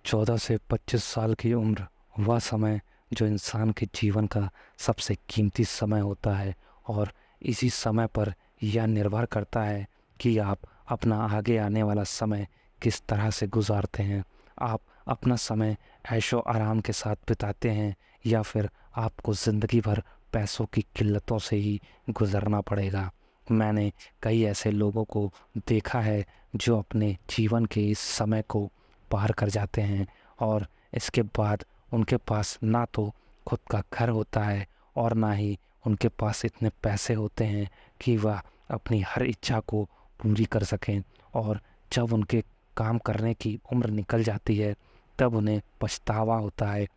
14 से 25 साल की उम्र वह समय जो इंसान के जीवन का सबसे कीमती समय होता है और इसी समय पर यह निर्भर करता है कि आप अपना आगे आने वाला समय किस तरह से गुजारते हैं। आप अपना समय ऐशो आराम के साथ बिताते हैं या फिर आपको ज़िंदगी भर पैसों की किल्लतों से ही गुज़रना पड़ेगा। मैंने कई ऐसे लोगों को देखा है जो अपने जीवन के इस समय को पार कर जाते हैं और इसके बाद उनके पास ना तो खुद का घर होता है और ना ही उनके पास इतने पैसे होते हैं कि वह अपनी हर इच्छा को पूरी कर सकें। और जब उनके काम करने की उम्र निकल जाती है तब उन्हें पछतावा होता है।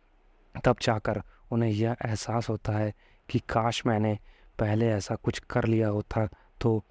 तब जाकर उन्हें यह एहसास होता है कि काश मैंने पहले ऐसा कुछ कर लिया होता तो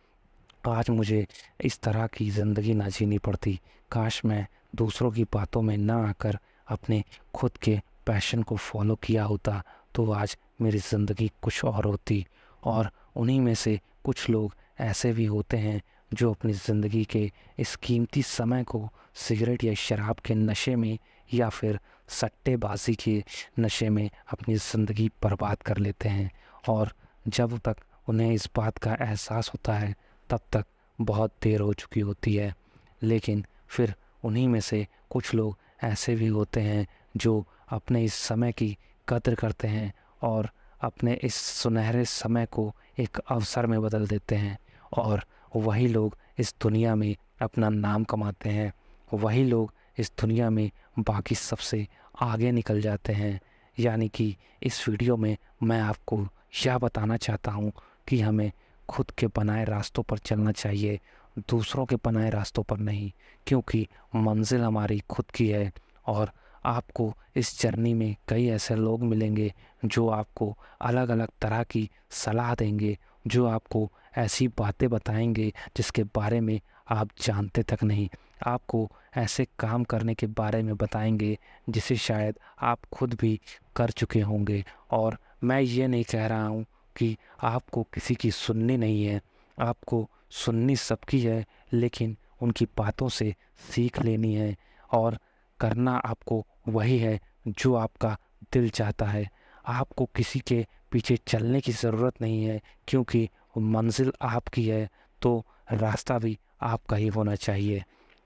आज मुझे इस तरह की ज़िंदगी ना जीनी पड़ती। काश मैं दूसरों की बातों में ना आकर अपने खुद के पैशन को फॉलो किया होता तो आज मेरी ज़िंदगी कुछ और होती। और उन्हीं में से कुछ लोग ऐसे भी होते हैं जो अपनी ज़िंदगी के इस कीमती समय को सिगरेट या शराब के नशे में या फिर सट्टेबाजी के नशे में अपनी ज़िंदगी बर्बाद कर लेते हैं। और जब तक उन्हें इस बात का एहसास होता है तब तक बहुत देर हो चुकी होती है। लेकिन फिर उन्हीं में से कुछ लोग ऐसे भी होते हैं जो अपने इस समय की कद्र करते हैं और अपने इस सुनहरे समय को एक अवसर में बदल देते हैं। और वही लोग इस दुनिया में अपना नाम कमाते हैं। वही लोग इस दुनिया में बाकी सबसे आगे निकल जाते हैं। यानी कि इस वीडियो में मैं आपको यह बताना चाहता हूँ कि हमें खुद के बनाए रास्तों पर चलना चाहिए, दूसरों के बनाए रास्तों पर नहीं, क्योंकि मंजिल हमारी खुद की है। और आपको इस जर्नी में कई ऐसे लोग मिलेंगे जो आपको अलग अलग तरह की सलाह देंगे, जो आपको ऐसी बातें बताएंगे जिसके बारे में आप जानते तक नहीं। आपको ऐसे काम करने के बारे में बताएंगे जिसे शायद आप खुद भी कर चुके होंगे। और मैं ये नहीं कह रहा हूँ कि आपको किसी की सुननी नहीं है, आपको सुननी सबकी है, लेकिन उनकी बातों से सीख लेनी है और करना आपको वही है जो आपका दिल चाहता है। आपको किसी के पीछे चलने की ज़रूरत नहीं है, क्योंकि मंजिल आपकी है तो रास्ता भी आपका ही होना चाहिए।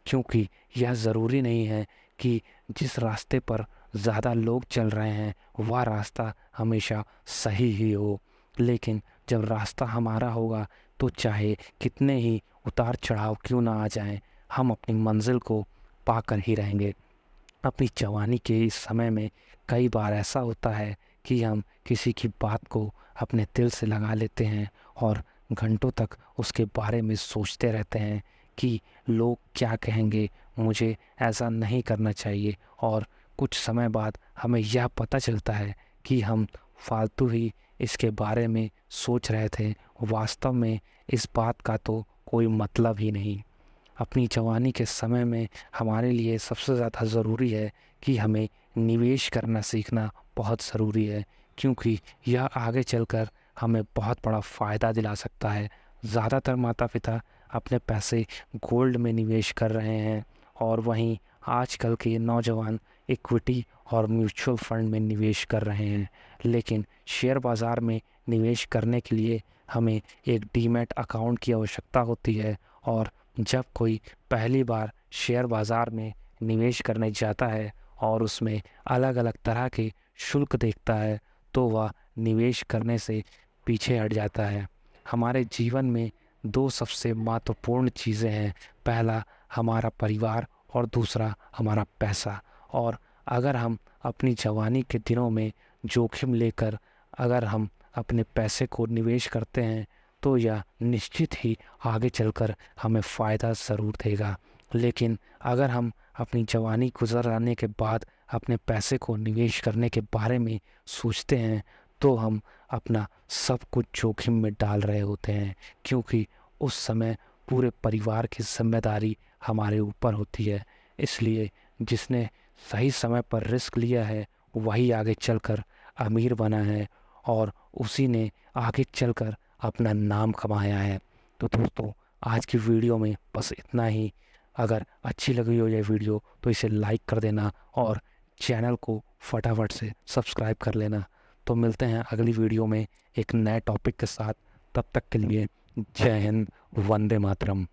क्योंकि यह ज़रूरी नहीं है कि जिस रास्ते पर ज़्यादा लोग चल रहे हैं वह रास्ता हमेशा सही ही हो, लेकिन जब रास्ता हमारा होगा तो चाहे कितने ही उतार चढ़ाव क्यों ना आ जाएं, हम अपनी मंजिल को पाकर ही रहेंगे। अपनी जवानी के इस समय में कई बार ऐसा होता है कि हम किसी की बात को अपने दिल से लगा लेते हैं और घंटों तक उसके बारे में सोचते रहते हैं कि लोग क्या कहेंगे, मुझे ऐसा नहीं करना चाहिए। और कुछ समय बाद हमें यह पता चलता है कि हम फालतू ही इसके बारे में सोच रहे थे, वास्तव में इस बात का तो कोई मतलब ही नहीं। अपनी जवानी के समय में हमारे लिए सबसे ज़्यादा ज़रूरी है कि हमें निवेश करना सीखना बहुत ज़रूरी है, क्योंकि यह आगे चलकर हमें बहुत बड़ा फ़ायदा दिला सकता है। ज़्यादातर माता पिता अपने पैसे गोल्ड में निवेश कर रहे हैं और वहीं आजकल के नौजवान इक्विटी और म्यूचुअल फंड में निवेश कर रहे हैं। लेकिन शेयर बाज़ार में निवेश करने के लिए हमें एक डीमैट अकाउंट की आवश्यकता होती है। और जब कोई पहली बार शेयर बाज़ार में निवेश करने जाता है और उसमें अलग अलग तरह के शुल्क देखता है तो वह निवेश करने से पीछे हट जाता है। हमारे जीवन में दो सबसे महत्वपूर्ण चीज़ें हैं, पहला हमारा परिवार और दूसरा हमारा पैसा। और अगर हम अपनी जवानी के दिनों में जोखिम लेकर अगर हम अपने पैसे को निवेश करते हैं तो यह निश्चित ही आगे चलकर हमें फ़ायदा ज़रूर देगा। लेकिन अगर हम अपनी जवानी गुजर आने के बाद अपने पैसे को निवेश करने के बारे में सोचते हैं तो हम अपना सब कुछ जोखिम में डाल रहे होते हैं, क्योंकि उस समय पूरे परिवार की जिम्मेदारी हमारे ऊपर होती है। इसलिए जिसने सही समय पर रिस्क लिया है वही आगे चलकर अमीर बना है और उसी ने आगे चलकर अपना नाम कमाया है। तो दोस्तों, आज की वीडियो में बस इतना ही। अगर अच्छी लगी हो ये वीडियो तो इसे लाइक कर देना और चैनल को फटाफट से सब्सक्राइब कर लेना। तो मिलते हैं अगली वीडियो में एक नए टॉपिक के साथ। तब तक के लिए जय हिंद, वंदे मातरम।